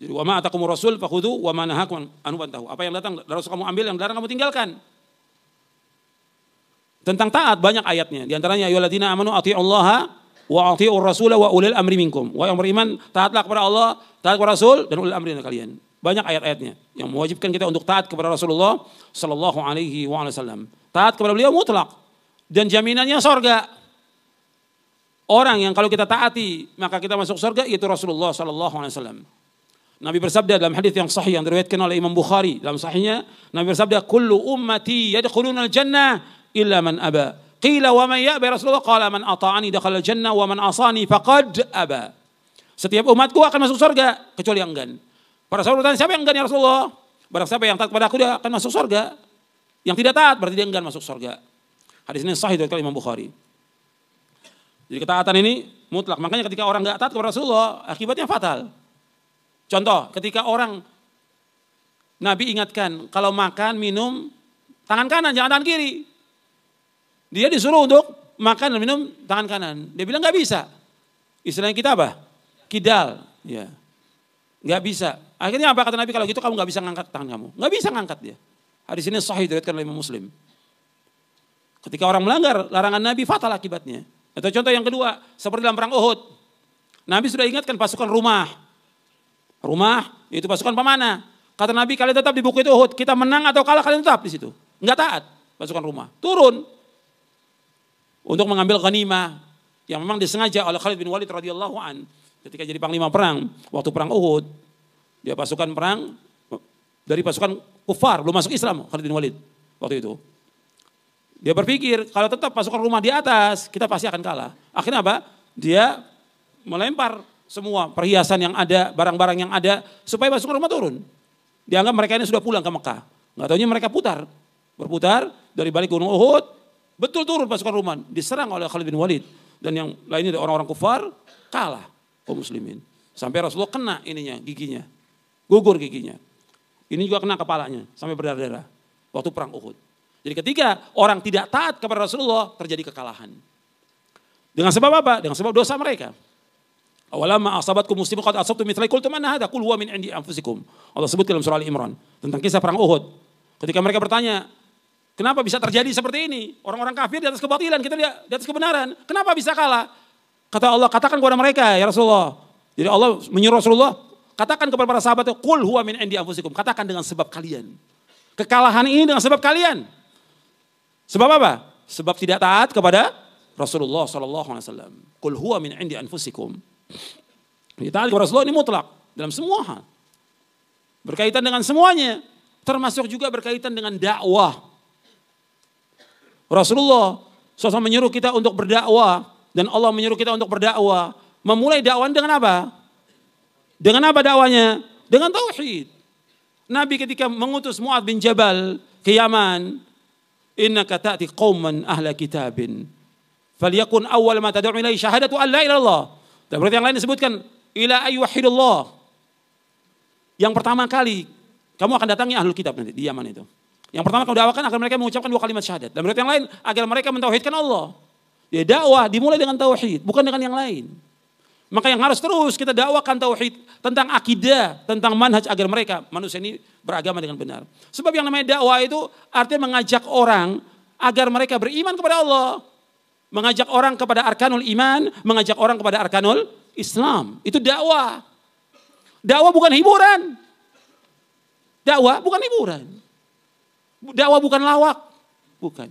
Jadi wa ma atakumur rasul fakhudhu wa ma nahakum anhu fantahu. Apa yang datang dari Rasul kamu ambil, yang dilarang kamu tinggalkan. Tentang taat banyak ayatnya. Di antaranya ayyuhalladzina amanu athi'ullaha wa athi'ur rasula wa ulil amri minkum. Wahai yang beriman, taatlah kepada Allah, taat kepada Rasul dan ulil amri kalian. Banyak ayat-ayatnya yang mewajibkan kita untuk taat kepada Rasulullah sallallahu alaihi wasallam. Taat kepada beliau mutlak dan jaminannya surga. Orang yang kalau kita taati maka kita masuk surga yaitu Rasulullah sallallahu alaihi wasallam. Nabi bersabda dalam hadis yang sahih yang diriwayatkan oleh Imam Bukhari dalam sahihnya, Nabi bersabda, "Kullu ummati yadkhuluna al-jannah illa man aba." Qila wa man ya'ba Rasulullah? Qala man ata'ani dakhala al-jannah wa man asani faqad aba. Setiap umatku akan masuk surga kecuali yang enggan. Para sahabat bertanya, siapa yang enggan ya Rasulullah? Barang siapa yang taat kepada aku dia akan masuk surga. Yang tidak taat berarti dia enggan masuk surga. Hadis ini sahih dari Imam Bukhari. Jadi ketaatan ini mutlak. Makanya ketika orang enggak taat kepada Rasulullah, akibatnya fatal. Contoh, ketika orang Nabi ingatkan kalau makan, minum, tangan kanan, jangan tangan kiri. Dia disuruh untuk makan dan minum tangan kanan. Dia bilang nggak bisa. Istilahnya kita apa? Kidal. Ya. Nggak bisa. Akhirnya apa kata Nabi, kalau gitu kamu nggak bisa ngangkat tangan kamu. Nggak bisa ngangkat dia. Hadis ini sahih diriwayatkan oleh Imam Muslim. Ketika orang melanggar larangan Nabi, fatal akibatnya. Atau contoh yang kedua, seperti dalam perang Uhud. Nabi sudah ingatkan pasukan rumah. Rumah itu pasukan pemanah. Kata Nabi, kalian tetap di bukit Uhud. Kita menang atau kalah kalian tetap di situ. Enggak taat pasukan rumah. Turun untuk mengambil ghanimah yang memang disengaja oleh Khalid bin Walid radhiyallahu an ketika jadi panglima perang waktu perang Uhud. Dia pasukan perang dari pasukan kufar, belum masuk Islam Khalid bin Walid waktu itu. Dia berpikir kalau tetap pasukan rumah di atas kita pasti akan kalah. Akhirnya apa? Dia melempar semua perhiasan yang ada, barang-barang yang ada, supaya pasukan rumah turun. Dianggap mereka ini sudah pulang ke Mekah. Nggak taunya mereka berputar dari balik gunung Uhud, betul turun pasukan rumah, diserang oleh Khalid bin Walid. Dan yang lainnya orang-orang kufar, kalah kaum muslimin. Sampai Rasulullah kena ininya, giginya, gugur giginya. Ini juga kena kepalanya, sampai berdarah-darah, waktu perang Uhud. Jadi ketika orang tidak taat kepada Rasulullah, terjadi kekalahan. Dengan sebab apa? Dengan sebab dosa mereka. Awalamma asabatkum musibun qad asabtum mithla qultum anna hadha qul huwa min indi anfusikum. Allah sebut dalam surah Al-Imran tentang kisah perang Uhud. Ketika mereka bertanya, kenapa bisa terjadi seperti ini? Orang-orang kafir di atas kebatilan, kita di atas kebenaran. Kenapa bisa kalah? Kata Allah, katakan kepada mereka ya Rasulullah. Jadi Allah menyuruh Rasulullah, katakan kepada para sahabat, qul huwa min indi anfusikum. Katakan dengan sebab kalian. Kekalahan ini dengan sebab kalian. Sebab apa? Sebab tidak taat kepada Rasulullah sallallahu alaihi wasallam. Qul huwa min indi anfusikum. Taat kepada Rasulullah ini mutlak dalam semua hal. Berkaitan dengan semuanya, termasuk juga berkaitan dengan dakwah. Rasulullah SAW menyuruh kita untuk berdakwah dan Allah menyuruh kita untuk berdakwah. Memulai dakwah dengan apa? Dengan apa dakwanya? Dengan tauhid. Nabi ketika mengutus Mu'adz bin Jabal ke Yaman, innaka ta'ti qauman ahla kitabin falyakun awwal ma tad'u ilaihi syahadatu an la ilaha illallah. Dan berarti yang lain disebutkan ila ayyuhidullah. Yang pertama kali kamu akan datangi ahlul kitab nanti di Yaman itu. Yang pertama kamu dakwakan agar mereka mengucapkan 2 kalimat syahadat. Dan berarti yang lain agar mereka mentauhidkan Allah. Ya dakwah dimulai dengan tauhid, bukan dengan yang lain. Maka yang harus terus kita dakwakan tauhid tentang akidah, tentang manhaj agar mereka manusia ini beragama dengan benar. Sebab yang namanya dakwah itu artinya mengajak orang agar mereka beriman kepada Allah. Mengajak orang kepada arkanul iman, mengajak orang kepada arkanul Islam. Itu dakwah. Dakwah bukan hiburan. Dakwah bukan hiburan. Dakwah bukan lawak. Bukan.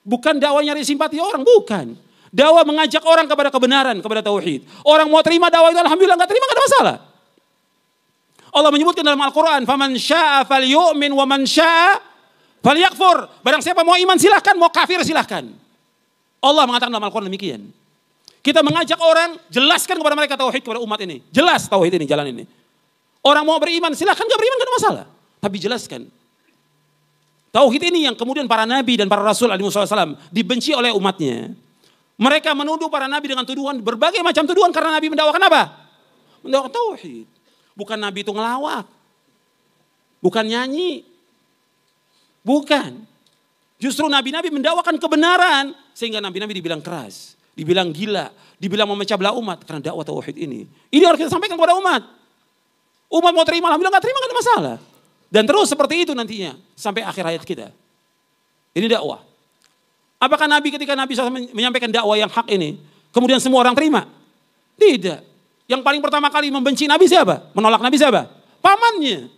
Bukan dakwah nyari simpati orang, bukan. Dakwah mengajak orang kepada kebenaran, kepada tauhid. Orang mau terima dakwah itu alhamdulillah, enggak terima enggak ada masalah. Allah menyebutkan dalam Al-Qur'an, "Faman syaa'a falyu'min wa man syaa'a falyakfur." Barang siapa mau iman silahkan, mau kafir silahkan. Allah mengatakan dalam Al-Quran demikian. Kita mengajak orang, jelaskan kepada mereka tauhid kepada umat ini. Jelas tauhid ini, jalan ini. Orang mau beriman, silahkan gak beriman, gak ada masalah. Tapi jelaskan. Tauhid ini yang kemudian para nabi dan para rasul alaihi wasallam dibenci oleh umatnya. Mereka menuduh para nabi dengan tuduhan, berbagai macam tuduhan karena nabi mendakwakan apa? Mendakwakan tauhid. Bukan nabi itu ngelawak. Bukan nyanyi. Bukan. Justru nabi-nabi mendakwakan kebenaran sehingga nabi-nabi dibilang keras, dibilang gila, dibilang memecah belah umat karena dakwah tauhid ini. Ini harus kita sampaikan kepada umat. Umat mau terima, alhamdulillah nggak terima nggak ada masalah. Dan terus seperti itu nantinya sampai akhir hayat kita. Ini dakwah. Apakah Nabi ketika Nabi SAW menyampaikan dakwah yang hak ini, kemudian semua orang terima? Tidak. Yang paling pertama kali membenci Nabi siapa? Menolak Nabi siapa? Pamannya.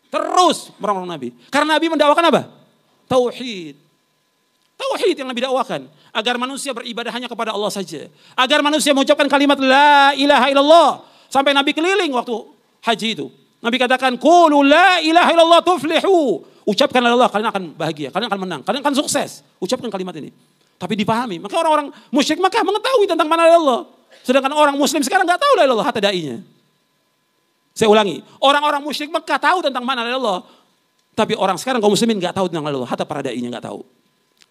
Terus merongrong Nabi. Karena Nabi mendakwakan apa? Tauhid. Tauhid yang Nabi dakwakan. Agar manusia beribadah hanya kepada Allah saja. Agar manusia mengucapkan kalimat la ilaha illallah. Sampai Nabi keliling waktu haji itu. Nabi katakan, qulu la ilaha illallah tuflihu. Ucapkan la Allah, kalian akan bahagia, kalian akan menang, kalian akan sukses. Ucapkan kalimat ini. Tapi dipahami. Maka orang-orang musyrik Makkah mengetahui tentang mana la Allah. Sedangkan orang muslim sekarang nggak tahu la ilallah, hatta dai-nya. Saya ulangi, orang-orang musyrik Makkah tahu tentang mana la ilallah. Tapi orang sekarang kaum muslimin nggak tahu tentang la ilallah, hatta para dai-nya nggak tahu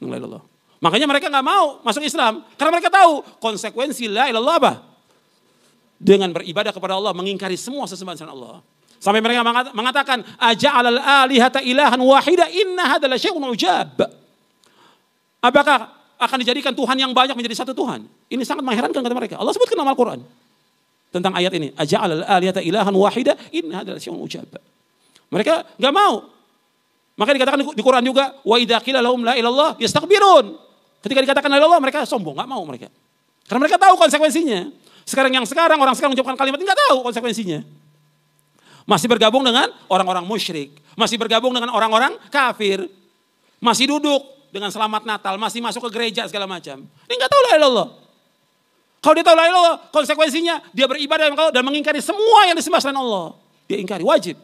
tentang la ilallah. Makanya mereka nggak mau masuk Islam karena mereka tahu konsekuensi la ilallah apa? Dengan beribadah kepada Allah, mengingkari semua sesembahan selain Allah. Sampai mereka mengatakan, aja'alal alihata ilahan wahida inna hadza la syai'un ujab. Apakah akan dijadikan Tuhan yang banyak menjadi satu Tuhan? Ini sangat mengherankan kata mereka. Allah sebutkan dalam Al-Quran tentang ayat ini, aja'alal alihata ilahan wahida inna hadza la syai'un ujab. Mereka enggak mau. Maka dikatakan di Quran juga, wa idza qila lahum la ilallah yastakbirun. Ketika dikatakan la ilallah mereka sombong, enggak mau mereka. Karena mereka tahu konsekuensinya. Sekarang orang sekarang mengucapkan kalimat enggak tahu konsekuensinya. Masih bergabung dengan orang-orang musyrik. Masih bergabung dengan orang-orang kafir. Masih duduk dengan selamat Natal. Masih masuk ke gereja segala macam. Ini enggak tahu la ilaha illallah. Kalau dia tahu la ilaha illallah, konsekuensinya dia beribadah dan mengingkari semua yang disembah selain Allah. Dia ingkari, wajib.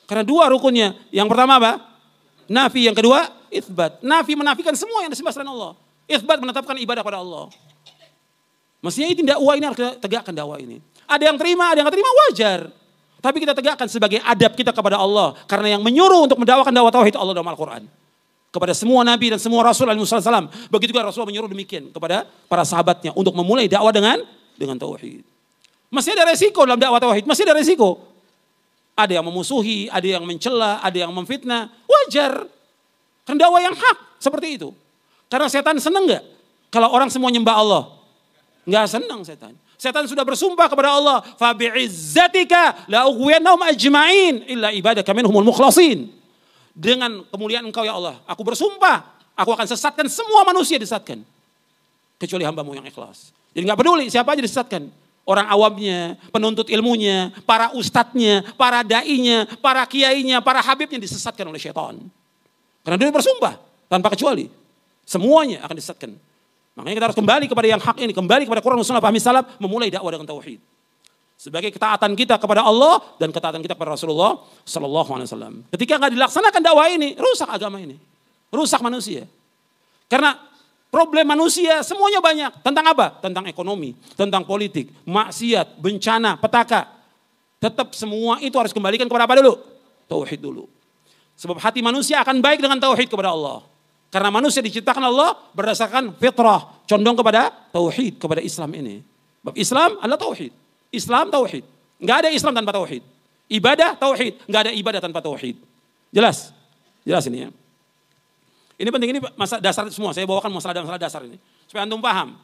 Karena dua rukunnya. Yang pertama apa? Nafi. Yang kedua, itsbat. Nafi menafikan semua yang disembah selain Allah. Itsbat menetapkan ibadah pada Allah. Mestinya ini dakwah ini harus kita tegakkan dakwah ini. Ada yang terima, ada yang nggak terima, wajar. Tapi kita tegakkan sebagai adab kita kepada Allah. Karena yang menyuruh untuk mendakwakan dakwah tauhid Allah dalam Al-Quran. Kepada semua nabi dan semua rasul alaihi wasallam. Begitu juga Rasulullah menyuruh demikian kepada para sahabatnya untuk memulai dakwah dengan tauhid. Masih ada resiko dalam dakwah tauhid, masih ada resiko. Ada yang memusuhi, ada yang mencela, ada yang memfitnah. Wajar. Karena dakwah yang hak seperti itu. Karena setan senang nggak kalau orang semua nyembah Allah? Nggak senang setan. Setan sudah bersumpah kepada Allah, fa bi'izzatika la ughwiyannahum ajma'in illa ibadaka minhumul mukhlasin. Dengan kemuliaan Engkau ya Allah, aku bersumpah, aku akan sesatkan semua manusia disesatkan. Kecuali hamba-Mu yang ikhlas. Jadi enggak peduli siapa aja disesatkan. Orang awamnya, penuntut ilmunya, para ustadznya, para dai-nya, para kiainya, para habibnya disesatkan oleh syaitan. Karena dia bersumpah tanpa kecuali. Semuanya akan disesatkan. Makanya kita harus kembali kepada yang hak ini, kembali kepada Quran dan Sunnah pahami salaf, memulai dakwah dengan tauhid. Sebagai ketaatan kita kepada Allah dan ketaatan kita kepada Rasulullah sallallahu alaihi wasallam. Ketika enggak dilaksanakan dakwah ini, rusak agama ini. Rusak manusia. Karena problem manusia semuanya banyak. Tentang apa? Tentang ekonomi, tentang politik, maksiat, bencana, petaka. Tetap semua itu harus kembalikan kepada apa dulu? Tauhid dulu. Sebab hati manusia akan baik dengan tauhid kepada Allah. Karena manusia diciptakan Allah berdasarkan fitrah, condong kepada tauhid, kepada Islam ini. Bab Islam adalah tauhid. Islam tauhid. Enggak ada Islam tanpa tauhid. Ibadah tauhid, enggak ada ibadah tanpa tauhid. Jelas? Jelas ini ya. Ini penting, ini masalah dasar semua. Saya bawakan masalah dasar ini supaya antum paham.